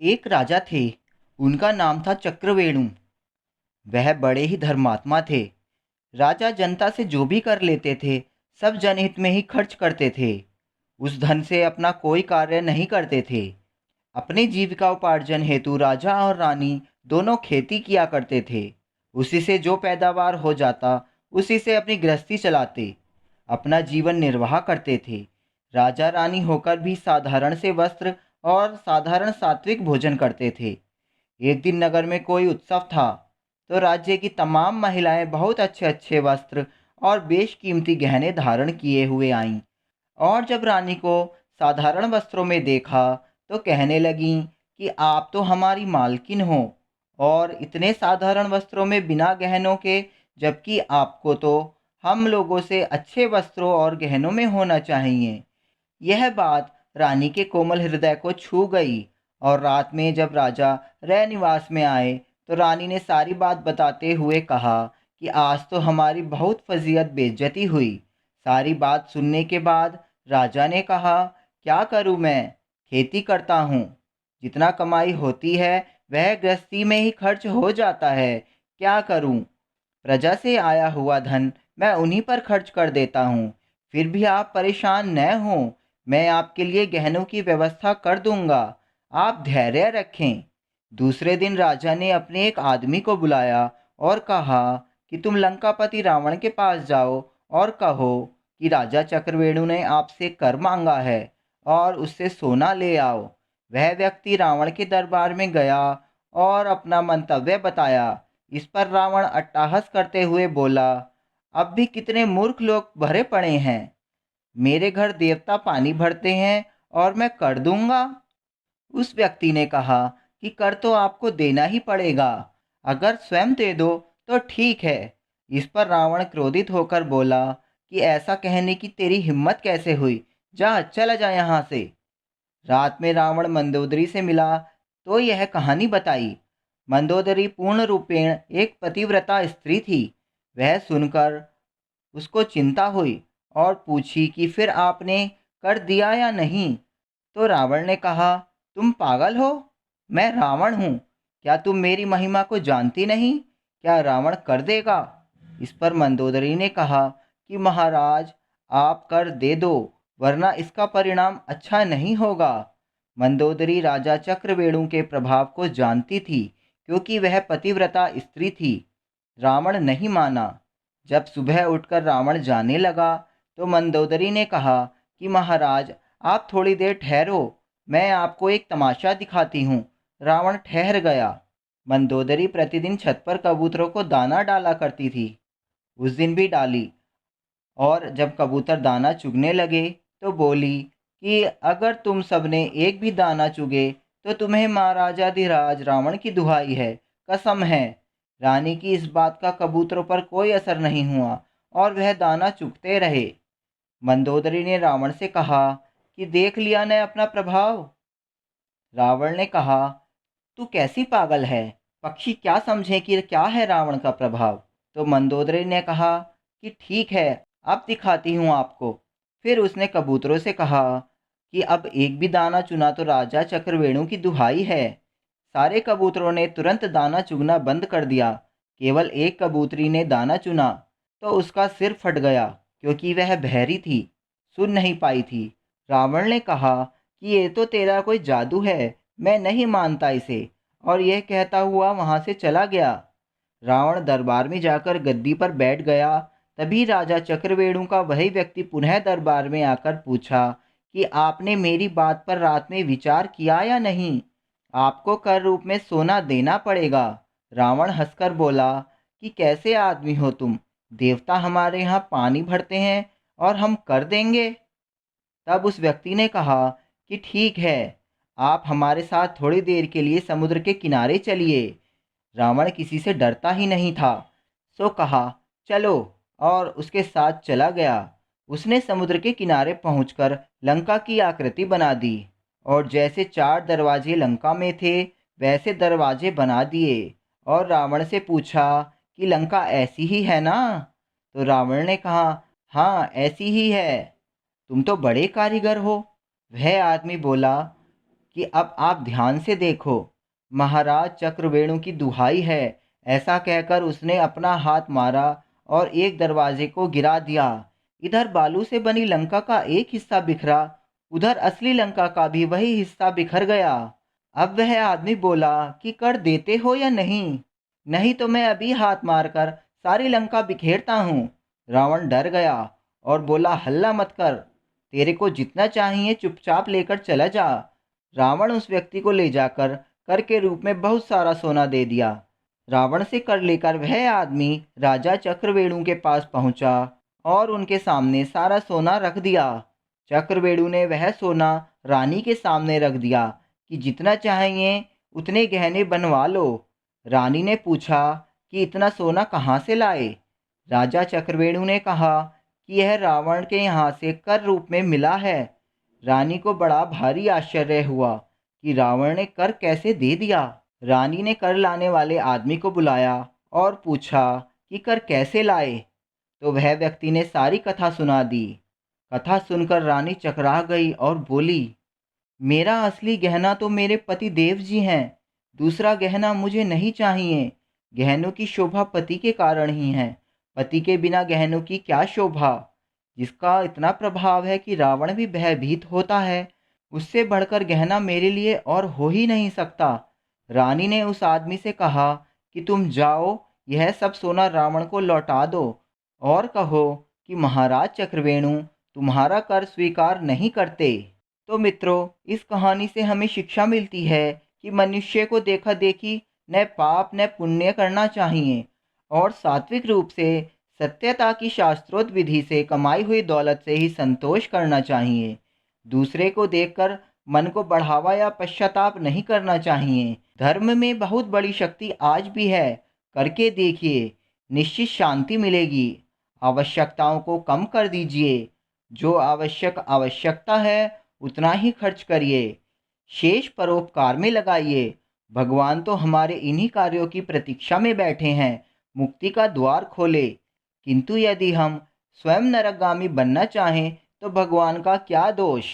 एक राजा थे। उनका नाम था चक्रवेणु। वह बड़े ही धर्मात्मा थे। राजा जनता से जो भी कर लेते थे, सब जनहित में ही खर्च करते थे। उस धन से अपना कोई कार्य नहीं करते थे। अपने जीविका उपार्जन हेतु राजा और रानी दोनों खेती किया करते थे। उसी से जो पैदावार हो जाता, उसी से अपनी गृहस्थी चलाते, अपना जीवन निर्वाह करते थे। राजा रानी होकर भी साधारण से वस्त्र और साधारण सात्विक भोजन करते थे। एक दिन नगर में कोई उत्सव था, तो राज्य की तमाम महिलाएं बहुत अच्छे अच्छे वस्त्र और बेशकीमती गहने धारण किए हुए आईं। और जब रानी को साधारण वस्त्रों में देखा, तो कहने लगीं कि आप तो हमारी मालकिन हो, और इतने साधारण वस्त्रों में बिना गहनों के, जबकि आपको तो हम लोगों से अच्छे वस्त्रों और गहनों में होना चाहिए। यह बात रानी के कोमल हृदय को छू गई। और रात में जब राजा रह निवास में आए, तो रानी ने सारी बात बताते हुए कहा कि आज तो हमारी बहुत फजीहत बेइज्जती हुई। सारी बात सुनने के बाद राजा ने कहा, क्या करूं मैं? खेती करता हूं, जितना कमाई होती है वह गृहस्थी में ही खर्च हो जाता है। क्या करूं? प्रजा से आया हुआ धन मैं उन्हीं पर खर्च कर देता हूँ। फिर भी आप परेशान न हों, मैं आपके लिए गहनों की व्यवस्था कर दूंगा। आप धैर्य रखें। दूसरे दिन राजा ने अपने एक आदमी को बुलाया और कहा कि तुम लंकापति रावण के पास जाओ और कहो कि राजा चक्रवेणु ने आपसे कर मांगा है और उससे सोना ले आओ। वह व्यक्ति रावण के दरबार में गया और अपना मंतव्य बताया। इस पर रावण अट्टहास करते हुए बोला, अब भी कितने मूर्ख लोग भरे पड़े हैं। मेरे घर देवता पानी भरते हैं और मैं कर दूंगा। उस व्यक्ति ने कहा कि कर तो आपको देना ही पड़ेगा। अगर स्वयं दे दो तो ठीक है। इस पर रावण क्रोधित होकर बोला कि ऐसा कहने की तेरी हिम्मत कैसे हुई? जा, चला जा यहाँ से। रात में रावण मंदोदरी से मिला तो यह कहानी बताई। मंदोदरी पूर्ण रूपेण एक पतिव्रता स्त्री थी। वह सुनकर उसको चिंता हुई और पूछी कि फिर आपने कर दिया या नहीं? तो रावण ने कहा, तुम पागल हो? मैं रावण हूँ। क्या तुम मेरी महिमा को जानती नहीं? क्या रावण कर देगा? इस पर मंदोदरी ने कहा कि महाराज, आप कर दे दो, वरना इसका परिणाम अच्छा नहीं होगा। मंदोदरी राजा चक्रवेणु के प्रभाव को जानती थी, क्योंकि वह पतिव्रता स्त्री थी। रावण नहीं माना। जब सुबह उठकर रावण जाने लगा, तो मंदोदरी ने कहा कि महाराज, आप थोड़ी देर ठहरो, मैं आपको एक तमाशा दिखाती हूँ। रावण ठहर गया। मंदोदरी प्रतिदिन छत पर कबूतरों को दाना डाला करती थी। उस दिन भी डाली, और जब कबूतर दाना चुगने लगे, तो बोली कि अगर तुम सबने एक भी दाना चुगे, तो तुम्हें महाराजाधिराज रावण की दुहाई है, कसम है। रानी की इस बात का कबूतरों पर कोई असर नहीं हुआ और वह दाना चुगते रहे। मंदोदरी ने रावण से कहा कि देख लिया न अपना प्रभाव। रावण ने कहा, तू कैसी पागल है? पक्षी क्या समझे कि क्या है रावण का प्रभाव? तो मंदोदरी ने कहा कि ठीक है, अब दिखाती हूँ आपको। फिर उसने कबूतरों से कहा कि अब एक भी दाना चुना तो राजा चक्रवेणु की दुहाई है। सारे कबूतरों ने तुरंत दाना चुगना बंद कर दिया। केवल एक कबूतरी ने दाना चुना, तो उसका सिर फट गया, क्योंकि वह बहरी थी, सुन नहीं पाई थी। रावण ने कहा कि ये तो तेरा कोई जादू है, मैं नहीं मानता इसे, और यह कहता हुआ वहां से चला गया। रावण दरबार में जाकर गद्दी पर बैठ गया। तभी राजा चक्रवेणु का वही व्यक्ति पुनः दरबार में आकर पूछा कि आपने मेरी बात पर रात में विचार किया या नहीं? आपको कर रूप में सोना देना पड़ेगा। रावण हंसकर बोला कि कैसे आदमी हो तुम? देवता हमारे यहाँ पानी भरते हैं और हम कर देंगे? तब उस व्यक्ति ने कहा कि ठीक है, आप हमारे साथ थोड़ी देर के लिए समुद्र के किनारे चलिए। रावण किसी से डरता ही नहीं था, सो कहा, चलो, और उसके साथ चला गया। उसने समुद्र के किनारे पहुंचकर लंका की आकृति बना दी, और जैसे 4 दरवाजे लंका में थे, वैसे दरवाजे बना दिए, और रावण से पूछा कि लंका ऐसी ही है ना? तो रावण ने कहा, हाँ, ऐसी ही है। तुम तो बड़े कारीगर हो। वह आदमी बोला कि अब आप ध्यान से देखो, महाराज चक्रवेणु की दुहाई है। ऐसा कहकर उसने अपना हाथ मारा और एक दरवाजे को गिरा दिया। इधर बालू से बनी लंका का एक हिस्सा बिखरा, उधर असली लंका का भी वही हिस्सा बिखर गया। अब वह आदमी बोला कि कर देते हो या नहीं, नहीं तो मैं अभी हाथ मारकर सारी लंका बिखेरता हूँ। रावण डर गया और बोला, हल्ला मत कर, तेरे को जितना चाहिए चुपचाप लेकर चला जा। रावण उस व्यक्ति को ले जाकर कर के रूप में बहुत सारा सोना दे दिया। रावण से कर लेकर वह आदमी राजा चक्रवेणु के पास पहुंचा और उनके सामने सारा सोना रख दिया। चक्रवेणु ने वह सोना रानी के सामने रख दिया कि जितना चाहिए उतने गहने बनवा लो। रानी ने पूछा कि इतना सोना कहाँ से लाए। राजा चक्रवेणु ने कहा कि यह रावण के यहाँ से कर रूप में मिला है। रानी को बड़ा भारी आश्चर्य हुआ कि रावण ने कर कैसे दे दिया। रानी ने कर लाने वाले आदमी को बुलाया और पूछा कि कर कैसे लाए। तो वह व्यक्ति ने सारी कथा सुना दी। कथा सुनकर रानी चकरा गई और बोली, मेरा असली गहना तो मेरे पति देव जी हैं, दूसरा गहना मुझे नहीं चाहिए। गहनों की शोभा पति के कारण ही है, पति के बिना गहनों की क्या शोभा। जिसका इतना प्रभाव है कि रावण भी भयभीत होता है, उससे बढ़कर गहना मेरे लिए और हो ही नहीं सकता। रानी ने उस आदमी से कहा कि तुम जाओ, यह सब सोना रावण को लौटा दो और कहो कि महाराज चक्रवेणु तुम्हारा कर स्वीकार नहीं करते। तो मित्रों, इस कहानी से हमें शिक्षा मिलती है कि मनुष्य को देखा देखी न पाप न पुण्य करना चाहिए और सात्विक रूप से सत्यता की शास्त्रोक्त विधि से कमाई हुई दौलत से ही संतोष करना चाहिए। दूसरे को देखकर मन को बढ़ावा या पश्चाताप नहीं करना चाहिए। धर्म में बहुत बड़ी शक्ति आज भी है, करके देखिए, निश्चित शांति मिलेगी। आवश्यकताओं को कम कर दीजिए, जो आवश्यकता है उतना ही खर्च करिए, शेष परोपकार में लगाइए। भगवान तो हमारे इन्हीं कार्यों की प्रतीक्षा में बैठे हैं, मुक्ति का द्वार खोले। किंतु यदि हम स्वयं नरकगामी बनना चाहें तो भगवान का क्या दोष।